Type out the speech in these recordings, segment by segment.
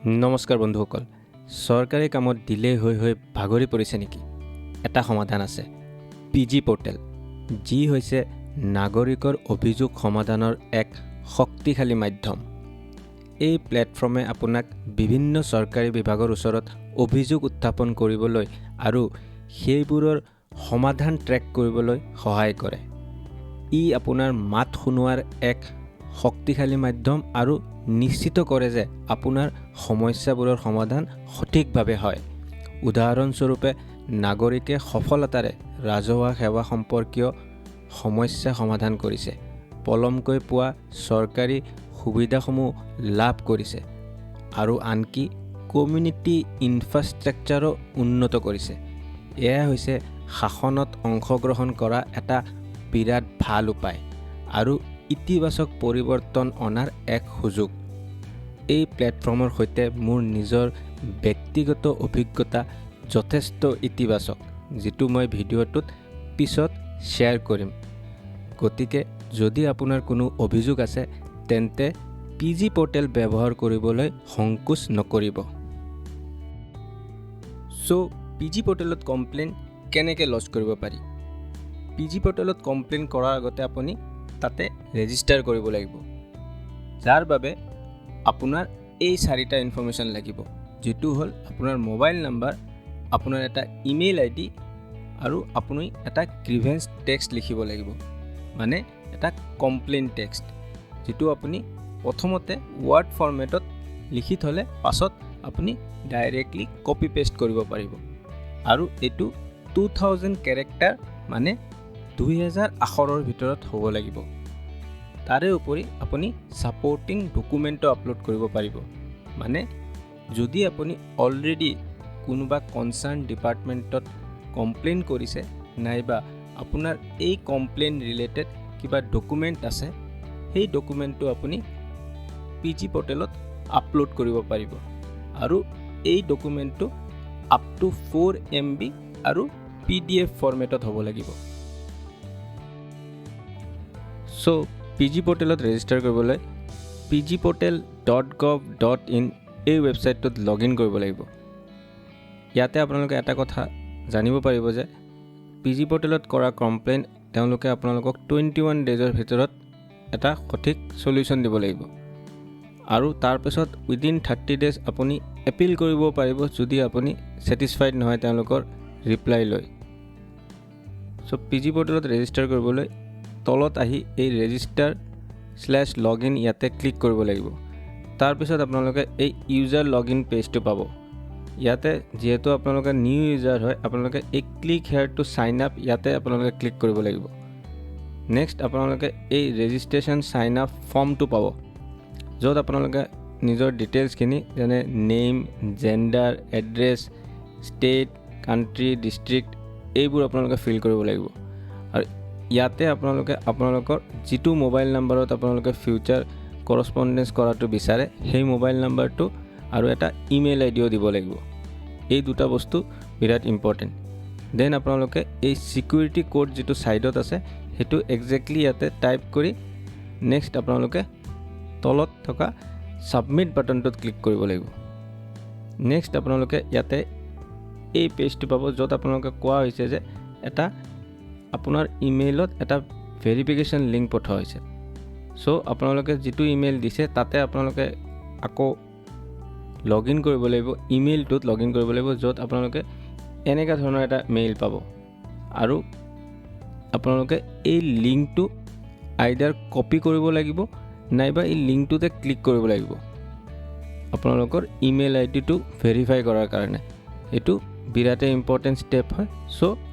নমস্কাৰ বন্ধুসকল, চৰকাৰী কামত ডিলে হৈ ভাগৰি পৰিছে নেকি? এটা সমাধান আছে, পিজি পৰ্টেল, যি হৈছে নাগৰিকৰ অভিযোগ সমাধানৰ এক শক্তিশালী মাধ্যম। এই প্লেটফৰ্মে আপোনাক বিভিন্ন চৰকাৰী বিভাগৰ ওচৰত অভিযোগ উত্থাপন কৰিবলৈ আৰু সেইবোৰৰ সমাধান ট্ৰেক কৰিবলৈ সহায় কৰে। ই আপোনাৰ মাত শুনোৱাৰ এক শক্তিশালী মাধ্যম আৰু নিশ্চিত কৰে যে আপোনাৰ সমস্যাবোৰৰ সমাধান সঠিকভাৱে হয়। উদাহৰণস্বৰূপে, নাগৰিকে সফলতাৰে ৰাজহুৱা সেৱা সম্পৰ্কীয় সমস্যা সমাধান কৰিছে, পলমকৈ পোৱা চৰকাৰী সুবিধাসমূহ লাভ কৰিছে আৰু আনকি কমিউনিটি ইনফ্ৰাষ্ট্ৰাকচাৰো উন্নত কৰিছে। এয়া হৈছে শাসনত অংশগ্ৰহণ কৰা এটা বিৰাট ভাল উপায় আৰু ইতিবাচক পৰিৱৰ্তন অনাৰ এক সুযোগ। এই প্লেটফৰ্মৰ সৈতে মোৰ নিজৰ ব্যক্তিগত অভিজ্ঞতা যথেষ্ট ইতিবাচক, যিটো মই ভিডিঅ'টোত পিছত শ্বেয়াৰ কৰিম। গতিকে যদি আপোনাৰ কোনো অভিযোগ আছে তেন্তে পিজি পৰ্টেল ব্যৱহাৰ কৰিবলৈ সংকোচ নকৰিব। পিজি পৰ্টেলত কমপ্লেইন কেনেকৈ লজ কৰিব পাৰি? পিজি পৰ্টেলত কমপ্লেইন কৰাৰ আগতে আপুনি তাতে ৰেজিষ্টাৰ কৰিব লাগিব, যাৰ বাবে আপোনাৰ এই 4টা ইনফৰ্মেশ্যন লাগিব, যিটো হ'ল আপোনাৰ মোবাইল নাম্বাৰ, আপোনাৰ এটা ইমেইল ID আৰু আপুনি এটা গ্ৰিভেন্স টেক্সট লিখিব লাগিব, মানে এটা কমপ্লেইন টেক্সট, যিটো আপুনি প্ৰথমতে ৱাৰ্ড ফৰ্মেটত লিখি থ'লে পাছত আপুনি ডাইৰেক্টলি কপি পেষ্ট কৰিব পাৰিব। আৰু এইটো 2000 কেৰেক্টাৰ মানে 2000 আখৰৰ ভিতৰত হ'ব লাগিব। তাৰে উপৰি আপুনি ছাপৰ্টিং ডকুমেণ্টো আপলোড কৰিব পাৰিব, মানে যদি আপুনি অলৰেডি কোনোবা কনচাৰ্ণ ডিপাৰ্টমেণ্টত কমপ্লেইন কৰিছে নাইবা আপোনাৰ এই কমপ্লেইন ৰিলেটেড কিবা ডকুমেণ্ট আছে, সেই ডকুমেণ্টটো আপুনি পিজি পৰ্টেলত আপলোড কৰিব পাৰিব আৰু এই ডকুমেণ্টটো আপ টু 4 MB আৰু PDF ফৰ্মেটত হ'ব লাগিব। পিজি পৰ্টেলত ৰেজিষ্টাৰ কৰিবলৈ pgportal.gov.in এই ৱেবছাইটটোত লগ ইন কৰিব লাগিব। ইয়াতে আপোনালোকে এটা কথা জানিব পাৰিব যে পিজি পৰ্টেলত কৰা কমপ্লেইন তেওঁলোকে আপোনালোকক 21 ডেজৰ ভিতৰত এটা সঠিক সলিউশ্যন দিব লাগিব আৰু তাৰপিছত উইদিন 30 ডেজ আপুনি এপিল কৰিব পাৰিব যদি আপুনি ছেটিছফাইড নহয় তেওঁলোকৰ ৰিপ্লাই লৈ। পিজি পৰ্টেলত ৰেজিষ্টাৰ কৰিবলৈ তলত আহি এই register/login ইয়াতে ক্লিক কৰিব লাগিব। তাৰপিছত আপোনালোকে এই ইউজাৰ লগইন পেজটো পাব। ইয়াতে যিহেতু আপোনালোকে নিউ ইউজাৰ হয়, আপোনালোকে এই click here to sign up ইয়াতে আপোনালোকে ক্লিক কৰিব লাগিব। নেক্সট আপোনালোকে এই ৰেজিষ্ট্ৰেশ্যন চাইন আপ ফৰ্মটো পাব, য'ত আপোনালোকে নিজৰ ডিটেইলছখিনি যেনে name, gender, address, state, country, district এইবোৰ আপোনালোকে ফিল কৰিব লাগিব। আৰু ইয়াতে আপোনালোকে আপোনালোকৰ যিটো মোবাইল নাম্বাৰত আপোনালোকে ফিউচাৰ কৰস্পণ্ডেঞ্চ কৰাটো বিচাৰে সেই মোবাইল নাম্বাৰটো আৰু এটা ইমেইল IDও দিব লাগিব। এই দুটা বস্তু বিৰাট ইম্পৰ্টেণ্ট। দেন আপোনালোকে এই ছিকিউৰিটি কোড যিটো ছাইডত আছে সেইটো একজেক্টলি ইয়াতে টাইপ কৰি নেক্সট আপোনালোকে তলত থকা ছাবমিট বাটনটোত ক্লিক কৰিব লাগিব। নেক্সট আপোনালোকে ইয়াতে এই পেজটো পাব, য'ত আপোনালোকে কোৱা হৈছে যে এটা আপোনাৰ ইমেইলত এটা ভেৰিফিকেশ্যন লিংক পঠোৱা হৈছে। আপোনালোকে যিটো ইমেইল দিছে তাতে আপোনালোকে আকৌ লগ ইন কৰিব লাগিব, ইমেইলটোত লগ ইন কৰিব লাগিব, য'ত আপোনালোকে এনেকুৱা ধৰণৰ এটা মেইল পাব আৰু আপোনালোকে এই লিংকটো আইদাৰ কপি কৰিব লাগিব নাইবা এই লিংকটোতে ক্লিক কৰিব লাগিব আপোনালোকৰ ইমেইল IDটো ভেৰিফাই কৰাৰ কাৰণে। এইটো বিৰাটেই ইম্পৰ্টেণ্ট ষ্টেপ হয়।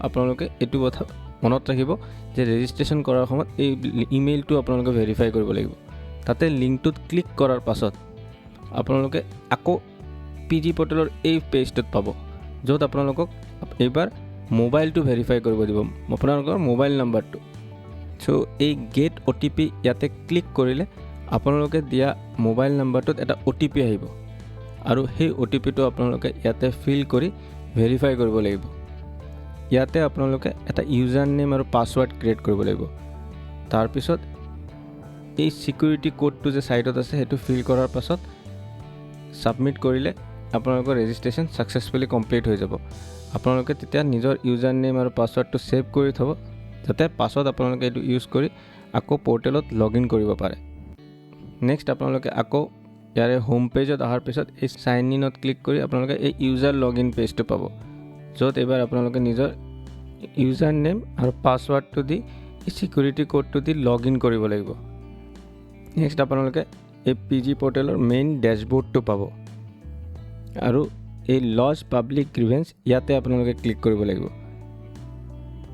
আপোনালোকে এইটো কথা মনত ৰাখিব যে ৰেজিষ্ট্ৰেশ্যন কৰাৰ সময়ত এই ইমেইলটো আপোনালোকে ভেৰিফাই কৰিব লাগিব। তাতে লিংকটোত ক্লিক কৰাৰ পাছত আপোনালোকে আকৌ পিজি পৰ্টেলৰ এই পেজটোত পাব, য'ত আপোনালোকক এইবাৰ মোবাইলটো ভেৰিফাই কৰিব দিব, আপোনালোকৰ মোবাইল নাম্বাৰটো। এই গেট OTP ইয়াতে ক্লিক কৰিলে আপোনালোকে দিয়া মোবাইল নাম্বাৰটোত এটা OTP আহিব আৰু সেই OTPটো আপোনালোকে ইয়াতে ফিল কৰি ভেৰিফাই কৰিব লাগিব। ইয়াতে আপোনালোকে এটা ইউজাৰ নেম আৰু পাছৱাৰ্ড ক্ৰিয়েট কৰিব লাগিব। তাৰপিছত এই ছিকিউৰিটি কোডটো যে ছাইডত আছে সেইটো ফিল কৰাৰ পাছত ছাবমিট কৰিলে আপোনালোকৰ ৰেজিষ্ট্ৰেশ্যন ছাকচেছফুলি কমপ্লিট হৈ যাব। আপোনালোকে তেতিয়া নিজৰ ইউজাৰ নেম আৰু পাছৱৰ্ডটো ছেভ কৰি থ'ব, যাতে পাছত আপোনালোকে এইটো ইউজ কৰি আকৌ পৰ্টেলত লগ ইন কৰিব পাৰে। নেক্সট আপোনালোকে আকৌ ইয়াৰে হোম পেজত অহাৰ পিছত এই চাইন ইনত ক্লিক কৰি আপোনালোকে এই ইউজাৰ লগ ইন পেজটো পাব, য'ত এইবাৰ আপোনালোকে নিজৰ ইউজাৰ নেম আৰু পাছৱৰ্ডটো দি এই ছিকিউৰিটি কোডটো দি লগ ইন কৰিব লাগিব। নেক্সট আপোনালোকে এই PG পৰ্টেলৰ মেইন ডেছবৰ্ডটো পাব আৰু এই লজ পাব্লিক গ্ৰিভেঞ্চ ইয়াতে আপোনালোকে ক্লিক কৰিব লাগিব।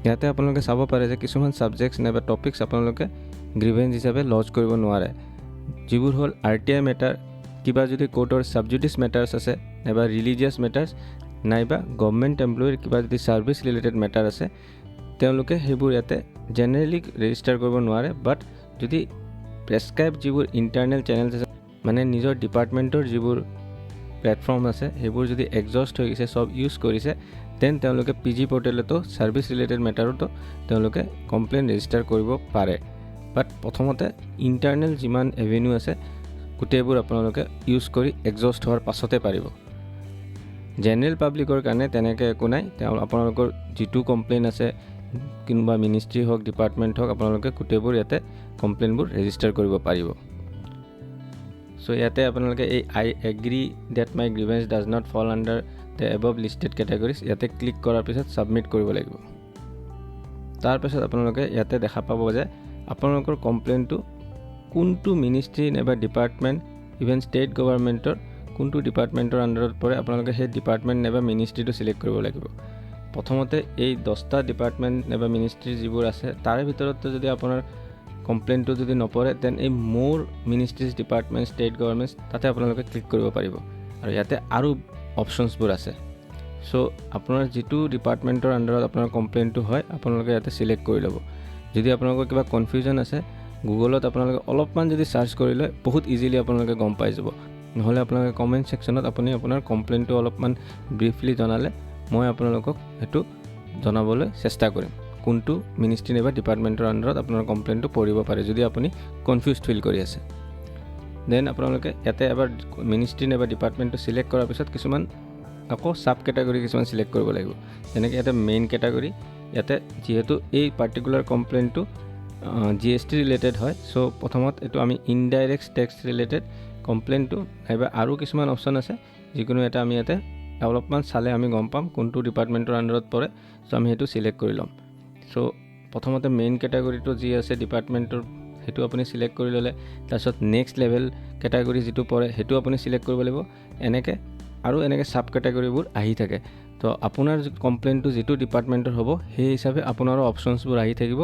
ইয়াতে আপোনালোকে চাব পাৰে যে কিছুমান ছাবজেক্টছ নাইবা টপিকছ আপোনালোকে গ্ৰিভেঞ্চ হিচাপে লজ কৰিব নোৱাৰে, যিবোৰ হ'ল RTI মেটাৰ, কিবা যদি কোৰ্টৰ ছাবজুডিচ মেটাৰ্ছ আছে, নাইবা ৰিলিজিয়াছ মেটাৰ্ছ, নাইবা গভৰ্ণমেণ্ট এমপ্লয়ীৰ কিবা যদি ছাৰ্ভিচ ৰিলেটেড মেটাৰ আছে, তেওঁলোকে সেইবোৰ ইয়াতে জেনেৰেলি ৰেজিষ্টাৰ কৰিব নোৱাৰে। বাট যদি প্ৰেছক্ৰাইব যিবোৰ ইণ্টাৰনেল চেনেলছ আছে, মানে নিজৰ ডিপাৰ্টমেণ্টৰ যিবোৰ প্লেটফৰ্ম আছে, সেইবোৰ যদি এক্সজষ্ট হৈ গৈছে, চব ইউজ কৰিছে, দেন তেওঁলোকে PG পৰ্টেলতো ছাৰ্ভিচ ৰিলেটেড মেটাৰতো তেওঁলোকে কমপ্লেইন ৰেজিষ্টাৰ কৰিব পাৰে। বাট প্ৰথমতে ইণ্টাৰনেল যিমান এভিনিউ আছে গোটেইবোৰ আপোনালোকে ইউজ কৰি এক্সজষ্ট হোৱাৰ পাছতে পাৰিব। জেনেৰেল পাব্লিকৰ কাৰণে তেনেকৈ একো নাই, আপোনালোকৰ যিটো কমপ্লেইন আছে, কোনোবা মিনিষ্ট্ৰী হওক, ডিপাৰ্টমেণ্ট হওক, আপোনালোকে গোটেইবোৰ ইয়াতে কমপ্লেইনবোৰ ৰেজিষ্টাৰ কৰিব পাৰিব। চ' ইয়াতে আপোনালোকে এই I agree that my grievance does not fall under the above listed categories ইয়াতে ক্লিক কৰাৰ পিছত ছাবমিট কৰিব লাগিব। তাৰপিছত আপোনালোকে ইয়াতে দেখা পাব যে আপোনালোকৰ কমপ্লেইনটো কোনটো মিনিষ্ট্ৰী নাইবা ডিপাৰ্টমেণ্ট, ইভেন ষ্টেট গভৰ্ণমেণ্টৰ কোনটো ডিপাৰ্টমেণ্টৰ আণ্ডাৰত পৰে, আপোনালোকে সেই ডিপাৰ্টমেণ্ট নাইবা মিনিষ্ট্ৰীটো ছিলেক্ট কৰিব লাগিব। প্ৰথমতে এই 10টা ডিপাৰ্টমেণ্ট নাইবা মিনিষ্ট্ৰী যিবোৰ আছে, তাৰে ভিতৰত যদি আপোনাৰ কমপ্লেইনটো যদি নপৰে, দেন এই মোৰ মিনিষ্ট্ৰীজ, ডিপাৰ্টমেণ্ট, ষ্টেট গভৰ্ণমেণ্ট তাতে আপোনালোকে ক্লিক কৰিব পাৰিব। আৰু ইয়াতে আৰু অপশ্যনছবোৰ আছে। চ' আপোনাৰ যিটো ডিপাৰ্টমেণ্টৰ আণ্ডাৰত আপোনাৰ কমপ্লেইনটো হয়, আপোনালোকে ইয়াতে ছিলেক্ট কৰি ল'ব। যদি আপোনালোকৰ কিবা কনফিউজন আছে, গুগলত আপোনালোকে অলপমান যদি চাৰ্চ কৰি লয়, বহুত ইজিলি আপোনালোকে গম পাই যাব। নহ'লে আপোনালোকে কমেণ্ট ছেকশ্যনত আপুনি আপোনাৰ কমপ্লেইনটো অলপমান ব্ৰিফলি জনালে মই আপোনালোকক সেইটো জনাবলৈ চেষ্টা কৰিম, কোনটো মিনিষ্ট্ৰী নাইবা ডিপাৰ্টমেণ্টৰ আণ্ডাৰত আপোনাৰ কমপ্লেইনটো পৰিব পাৰে, যদি আপুনি কনফিউজ ফিল কৰি আছে। দেন আপোনালোকে ইয়াতে এবাৰ মিনিষ্ট্ৰী নাইবা ডিপাৰ্টমেণ্টটো ছিলেক্ট কৰাৰ পিছত কিছুমান আকৌ ছাব কেটাগৰী কিছুমান ছিলেক্ট কৰিব লাগিব। যেনেকৈ ইয়াতে মেইন কেটাগৰী, ইয়াতে যিহেতু এই পাৰ্টিকুলাৰ কমপ্লেইনটো GST ৰিলেটেড হয়, চ' প্ৰথমত এইটো আমি ইনডাইৰেক্ট টেক্স ৰিলেটেড কমপ্লেইনটো নাইবা আৰু কিছুমান অপশ্যন আছে, যিকোনো এটা আমি ইয়াতে অলপমান চালে আমি গম পাম কোনটো ডিপাৰ্টমেণ্টৰ আণ্ডাৰত পৰে। চ' আমি সেইটো ছিলেক্ট কৰি ল'ম। চ' প্ৰথমতে মেইন কেটাগৰীটো যি আছে ডিপাৰ্টমেণ্টৰ, সেইটো আপুনি ছিলেক্ট কৰি ল'লে, তাৰপিছত নেক্সট লেভেল কেটাগৰী যিটো পৰে সেইটো আপুনি ছিলেক্ট কৰিব লাগিব। এনেকৈ আৰু এনেকৈ ছাব কেটাগৰীবোৰ আহি থাকে। তো আপোনাৰ কমপ্লেইনটো যিটো ডিপাৰ্টমেণ্টৰ হ'ব, সেই হিচাপে আপোনাৰো অপশ্যনছবোৰ আহি থাকিব,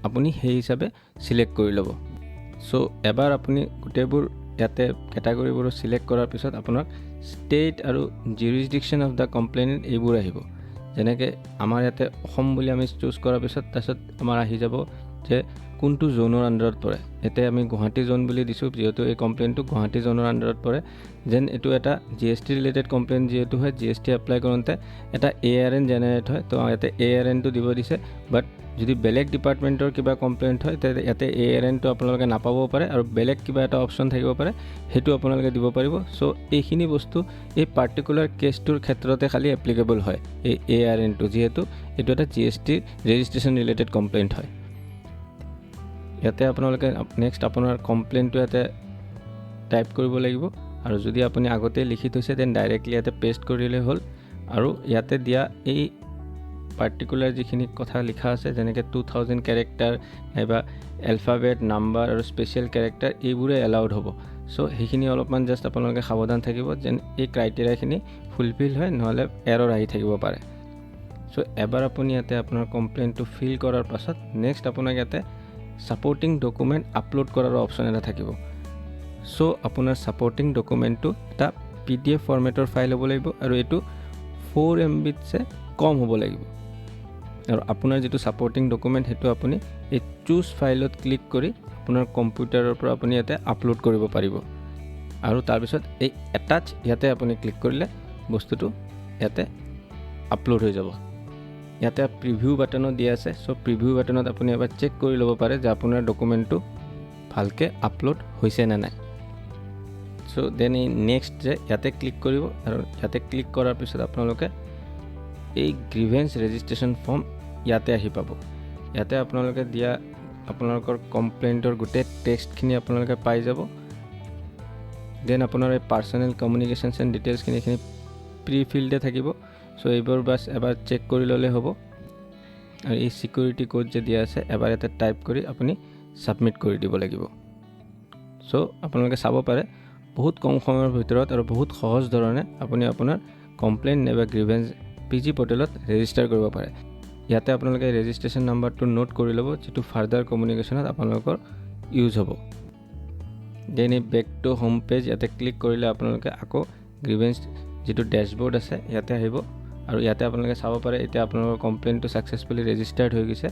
আপুনি সেই হিচাপে ছিলেক্ট কৰি ল'ব। চ' এবাৰ আপুনি গোটেইবোৰ ইয়াতে কেটাগৰীবোৰ ছিলেক্ট কৰাৰ পিছত আপোনাক ষ্টেট আৰু জুৰিছডিকশ্যন অফ দ্য কমপ্লেইণ্ট এইবোৰ আহিব। যেনেকৈ আমাৰ ইয়াতে অসম বুলি আমি চুজ কৰাৰ পিছত তাৰপিছত আমাৰ আহি যাব যে কোনটো জোনৰ আণ্ডাৰত পৰে। ইয়াতে আমি গুৱাহাটী জোন বুলি দিছোঁ, যিহেতু এই কমপ্লেইনটো গুৱাহাটী জোনৰ আণ্ডাৰত পৰে। যেন এইটো এটা GST ৰিলেটেড কমপ্লেইন যিহেতু হয়, GST এপ্লাই কৰোঁতে এটা ARN জেনেৰেট হয়, তো ইয়াতে ARNটো দিব দিছে। বাট যদি বেলেগ ডিপাৰ্টমেণ্টৰ কিবা কমপ্লেইণ্ট হয়, তেতিয়া ইয়াতে ARNটো আপোনালোকে নাপাবও পাৰে, আৰু বেলেগ কিবা এটা অপশ্যন থাকিব পাৰে, সেইটো আপোনালোকে দিব পাৰিব। চ' এইখিনি বস্তু এই পাৰ্টিকুলাৰ কেছটোৰ ক্ষেত্ৰতে খালি এপ্লিকেবল হয়, এই ARNটো, যিহেতু এইটো এটা GST ৰেজিষ্ট্ৰেশ্যন ৰিলেটেড কমপ্লেইণ্ট হয়। ইয়াতে আপোনালোকে নেক্সট আপোনাৰ কমপ্লেইনটো ইয়াতে টাইপ কৰিব লাগিব, আৰু যদি আপুনি আগতে লিখি থৈছে দেন ডাইৰেক্টলি ইয়াতে পেষ্ট কৰিলে হ'ল। আৰু ইয়াতে দিয়া এই পাৰ্টিকুলাৰ যিখিনি কথা লিখা আছে, যেনেকৈ 2000 কেৰেক্টাৰ নাইবা এলফাবেট, নাম্বাৰ আৰু স্পেচিয়েল কেৰেক্টাৰ, এইবোৰে এলাউড হ'ব। চ' সেইখিনি অলপমান জাষ্ট আপোনালোকে সাৱধান থাকিব যেন এই ক্ৰাইটেৰিয়াখিনি ফুলফিল হয়, নহ'লে এৰৰ আহি থাকিব পাৰে। চ' এবাৰ আপুনি ইয়াতে আপোনাৰ কমপ্লেইনটো ফিল কৰাৰ পাছত নেক্সট আপোনাক ইয়াতে ছাপৰ্টিং ডকুমেণ্ট আপলোড কৰাৰ অপশ্যন এটা থাকিব। চ' আপোনাৰ ছাপৰ্টিং ডকুমেণ্টটো এটা PDF ফৰ্মেটৰ ফাইল হ'ব লাগিব, আৰু এইটো 4 MBতছে কম হ'ব লাগিব। আৰু আপোনাৰ যিটো ছাপৰ্টিং ডকুমেণ্ট সেইটো আপুনি এই চুজ ফাইলত ক্লিক কৰি আপোনাৰ কম্পিউটাৰৰ পৰা আপুনি ইয়াতে আপলোড কৰিব পাৰিব। আৰু তাৰপিছত এই এটাচ ইয়াতে আপুনি ক্লিক কৰিলে বস্তুটো ইয়াতে আপলোড হৈ যাব। ইয়াতে প্ৰিভিউ বাটনো দিয়া আছে, চ' প্ৰিভিউ বাটনত আপুনি এবাৰ চেক কৰি ল'ব পাৰে যে আপোনাৰ ডকুমেণ্টটো ভালকৈ আপলোড হৈছে নে নাই। সো দেন এই নেক্সট যে ইয়াতে ক্লিক কৰিব আৰু ইয়াতে ক্লিক কৰাৰ পিছত আপোনালোকে এই গ্ৰিভেন্স ৰেজিষ্ট্ৰেশ্যন ফৰ্ম ইয়াতে আহি পাব ইয়াতে আপোনালোকে দিয়া আপোনালোকৰ কমপ্লেইণ্টৰ গোটেই টেক্সটখিনি আপোনালোকে পাই যাব দেন আপোনাৰ এই পাৰ্চনেল কমিউনিকেশ্যনছ এণ্ড ডিটেইলছখিনি প্ৰি ফিল্ডে থাকিব সো এইবোৰ বাছ এবাৰ চেক কৰি ল'লে হ'ব আৰু এই সিকিউৰিটি কোড যে দিয়া আছে এবাৰ ইয়াতে টাইপ কৰি আপুনি সাবমিট কৰি দিব লাগিব সো আপোনালোকে চাব পাৰে বহুত কম সময়ৰ ভিতৰত আৰু বহুত সহজ ধৰণে আপুনি আপোনাৰ কমপ্লেইন নেবা গ্ৰিভেন্স পিজি পৰ্টেলত ৰেজিষ্টাৰ কৰিব পাৰে ইয়াতে আপোনালোকে ৰেজিষ্ট্ৰেশ্যন নাম্বাৰটো নোট কৰি ল'ব যেটো ফাৰ্দাৰ কমিউনিকেশ্যনত আপোনালোকৰ ইউজ হ'ব দেন এই বেক টু হোম পেজ ইয়াতে ক্লিক কৰিলে আপোনালোকে আকৌ গ্ৰিভেন্স যেটো ড্যাশবোৰ্ড আছে ইয়াতে আহিব আৰু ইয়াতে আপোনালোকে চাব পাৰে এতিয়া আপোনালোকৰ কমপ্লেইনটো সাকসেসফুলি ৰেজিষ্টাৰ্ড হৈ গৈছে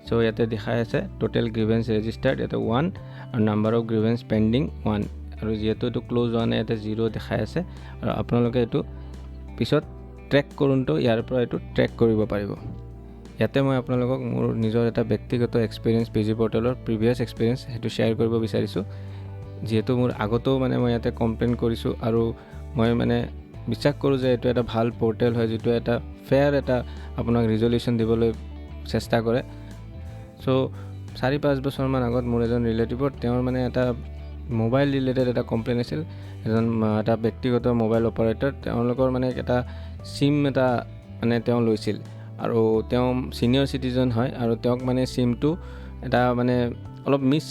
সো ইয়াতে দেখাই আছে টোটাল গ্ৰিভেন্স ৰেজিষ্টাৰ্ড ইয়াতে 1 আৰু নাম্বাৰ অফ গ্ৰিভেন্স পেন্ডিং 1 আৰু যেহেতু এটো ক্লোজ হোৱা নাই ইয়াতে 0 দেখাই আছে আৰু আপোনালোকে এটো পিছত ট্ৰেক কৰোঁতো ইয়াৰ পৰা এটো ট্ৰেক কৰিব পাৰিব ইয়াতে মই আপোনালোকক মোৰ নিজৰ এটা ব্যক্তিগত এক্সপেৰিয়েন্স পিজি পৰ্টেলৰ প্ৰিভিয়াছ এক্সপেৰিয়েন্স হেতু শেয়াৰ কৰিব বিচাৰিছো যেহেতু মোৰ আগতেও মানে মই ইয়াতে কমপ্লেইন কৰিছো আৰু মই মানে বিশ্বাস কৰোঁ যে এটো এটা ভাল পৰ্টেল হয় যেটো এটা ফেয়াৰ এটা আপোনাক ৰিজল্যুশন দিবলৈ চেষ্টা কৰে সো 4-5 বছৰ মান আগত মোৰ এজন ৰিলেটিভৰ তেওঁৰ মানে এটা মোবাইল ৰিলেটেড এটা কমপ্লেইন আছিল এটা ব্যক্তিগত মোবাইল অপাৰেটৰ তেওঁলোকৰ মানে এটা সিম এটা মানে তেওঁ লৈছিল আৰু তেওঁ সিনিয়ৰ সিটিজেন হয় আৰু তেওঁক মানে সিমটো এটা মানে অলপ মিস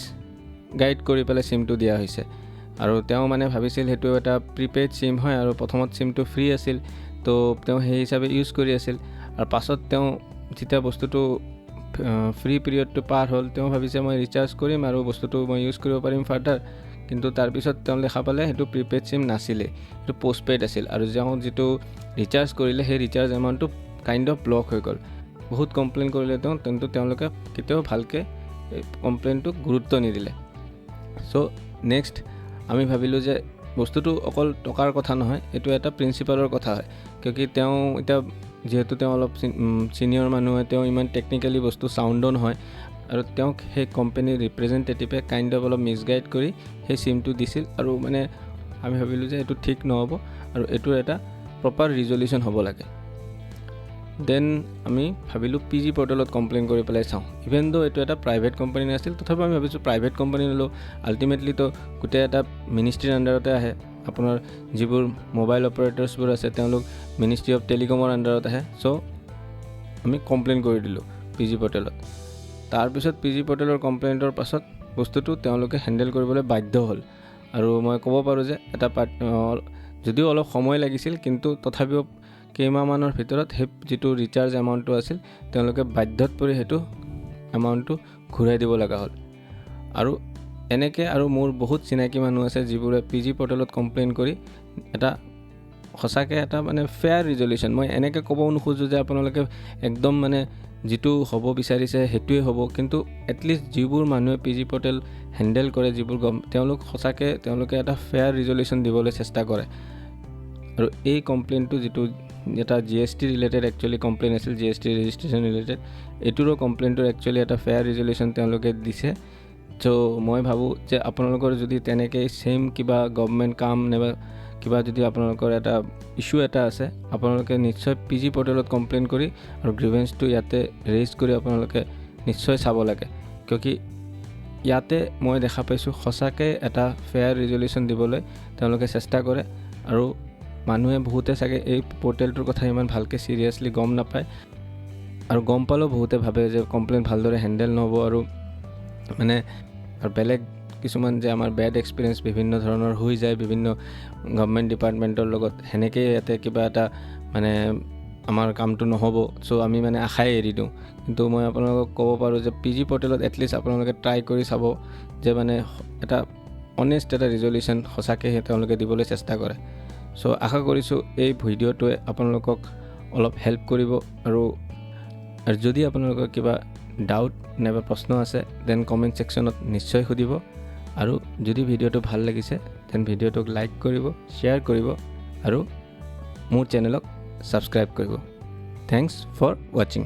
গাইড কৰি পেলাই সিমটো দিয়া হৈছে আৰু তেওঁ মানে ভাবিছিল হেতু এটা প্ৰিপেইড সিম হয় আৰু প্ৰথমত সিমটো ফ্ৰী আছিল তো তেওঁ সেই হিচাপে ইউজ কৰি আছিল আৰু পাছত তেওঁ যেতিয়া বস্তুটো ফ্ৰী পিৰিয়ডটো পাৰ হ'ল তেওঁ ভাবিছে মই ৰিচাৰ্জ কৰিম আৰু বস্তুটো মই ইউজ কৰিব পাৰিম ফাৰ্দাৰ কিন্তু তাৰ পিছত তেওঁ দেখা পালে হেতু প্ৰিপেইড সিম নাছিলে হেতু পোষ্টপেইড আছিল আৰু যেটো ৰিচাৰ্জ কৰিলে সেই ৰিচাৰ্জ এমাউণ্টটো কাইন্ড অফ ব্লক হৈ গ'ল বহুত কমপ্লেইন কৰিলে কিন্তু তেওঁলোকে কেতিয়াও ভালকে কমপ্লেইনটো গুৰুত্ব নিদিলে সো নেক্সট আমি ভাবিলো যে বস্তুটো অকল টকাৰ কথা নহয় এটো এটা প্ৰিন্সিপালৰ কথা হয় কিয়কি তেওঁ এটা যেহেতু তেওঁ অলপ সিনিয়ৰ মানুহ হয় তেওঁ ইমান টেকনিক্যালি বস্তু সাউন্ড নহয় আৰু তেওঁ সেই কোম্পানীৰ ৰিপ্ৰেজেন্টেটিভে কাইন্ড অফ অলপ মিসগাইড কৰি সেই সিমটো দিছিল আৰু মানে আমি ভাবিলো যে এটো ঠিক নহব আৰু এটো এটা প্ৰপাৰ ৰিজল্যুশন হ'ব লাগে দেন আমি ভাবিলো পিজি পৰ্টেলত কমপ্লেইন কৰি পেলাই চাও ইভেন দো এটো এটা প্ৰাইভেট কোম্পানী আছিল তথাপি আমি ভাবিছো প্ৰাইভেট কোম্পানী হলো আলটিমেটলি তো গুটে এটা মিনিষ্ট্ৰীৰ আন্ডাৰতে আহে আপোনাৰ যিবোৰ মোবাইল অপাৰেটৰ্ছবোৰ আছে তেওঁলোক মিনিষ্ট্ৰী অফ টেলিকমৰ আন্ডাৰত আহে সো আমি কমপ্লেইন কৰি দিলো পিজি পৰ্টেলত তাৰ পিছত পিজি পৰ্টেলৰ কমপ্লেইন্টৰ পাছত বস্তুটো তেওঁলোকে হ্যান্ডেল কৰিবলৈ বাধ্য হ'ল আৰু মই ক'ব পাৰো যে এটা যদিও অলপ সময় লাগিছিল কিন্তু তথাপিও কেইমাহমানৰ ভিতৰত হে যেটো ৰিচাৰ্জ এমাউণ্টটো আছিল তেওঁলোকে বাধ্যত পৰি হেতু এমাউণ্টটো ঘূৰাই দিব লগা হ'ল আৰু এনেকে আৰু মোৰ বহুত চিনাকি মানুহ আছে যিবোৰে পিজি পৰ্টেলত কমপ্লেইন কৰি এটা হসাকে এটা মানে ফেয়াৰ ৰিজল্যুশন মই এনেকে ক'ব নোখোজো যে আপোনালোকে একদম মানে যেটো হ'ব বিচাৰিছে হেতুৱে হ'ব কিন্তু এটলিষ্ট যিবোৰ মানুহে পিজি পৰ্টেল হ্যান্ডেল কৰে যিবোৰ তেওঁলোক হসাকে তেওঁলোকে এটা ফেয়াৰ ৰিজল্যুশন দিবলৈ চেষ্টা কৰে আৰু এই কমপ্লেইনটো যেটো এটা জিএসটি ৰিলেটেড একচুয়ালি কমপ্লেইন আছিল জিএসটি ৰেজিষ্ট্ৰেশ্যন ৰিলেটেড এটোৰ কমপ্লেইনটো একচুয়ালি এটা ফেয়াৰ ৰিজল্যুশন তেওঁলোকে দিছে সো মই ভাবো যে আপোনালোকৰ যদি তেনেকে সেম কিবা গভৰ্নমেন্ট কাম নেবা কিবা যদি আপোনালোকৰ এটা ইস্যু এটা আছে আপোনালোকে নিশ্চয় পিজি পৰ্টেলত কমপ্লেইন কৰি আৰু গ্ৰিভেন্সটো ইয়াতে ৰেজ কৰি আপোনালোকে নিশ্চয় চাব লাগে কিয়কি ইয়াতে মই দেখা পাইছো হসাকে এটা ফেয়াৰ ৰিজল্যুশন দিবলৈ তেওঁলোকে চেষ্টা কৰে আৰু মানুহে বহুতে চাগে এই পৰ্টেলটোৰ কথা ইমান ভালকে সিৰিয়াসলি গম নাপায় আৰু গম পালো বহুতে ভাবে যে কমপ্লেইন ভালদৰে হ্যান্ডেল নহব আৰু মানে আৰু বেলেগ কিছুমান যে আমাৰ ব্যাড এক্সপেৰিয়েন্স বিভিন্ন ধৰণৰ হৈ যায় বিভিন্ন গভৰ্নমেন্ট ডিপাৰ্টমেন্টৰ লগত হেনেকে ইয়াতে কিবা এটা মানে আমাৰ কামটো নহব সো আমি মানে আশাই এৰি দিও কিন্তু মই আপোনালোকক ক'ব পাৰো যে পিজি পৰ্টেলত এটলিষ্ট আপোনালোকে ট্ৰাই কৰি চাব যে মানে এটা অনেষ্ট এটা ৰিজল্যুশন হসাকে তেওঁলোকে দিবলৈ চেষ্টা কৰে সো আশা কৰিছো এই ভিডিওটোৱে আপোনালোকক অলপ হেল্প কৰিব আৰু যদি আপোনালোকৰ কিবা ডাউট নেবা প্ৰশ্ন আছে দেন কমেন্ট সেকশনত নিশ্চয় খুদিব আৰু যদি ভিডিওটো ভাল লাগিছে দেন ভিডিওটোক লাইক কৰিব শেয়াৰ কৰিব আৰু মোৰ চেনেলক সাবস্ক্ৰাইব কৰিব থ্যাঙ্কস ফৰ ওয়াচিং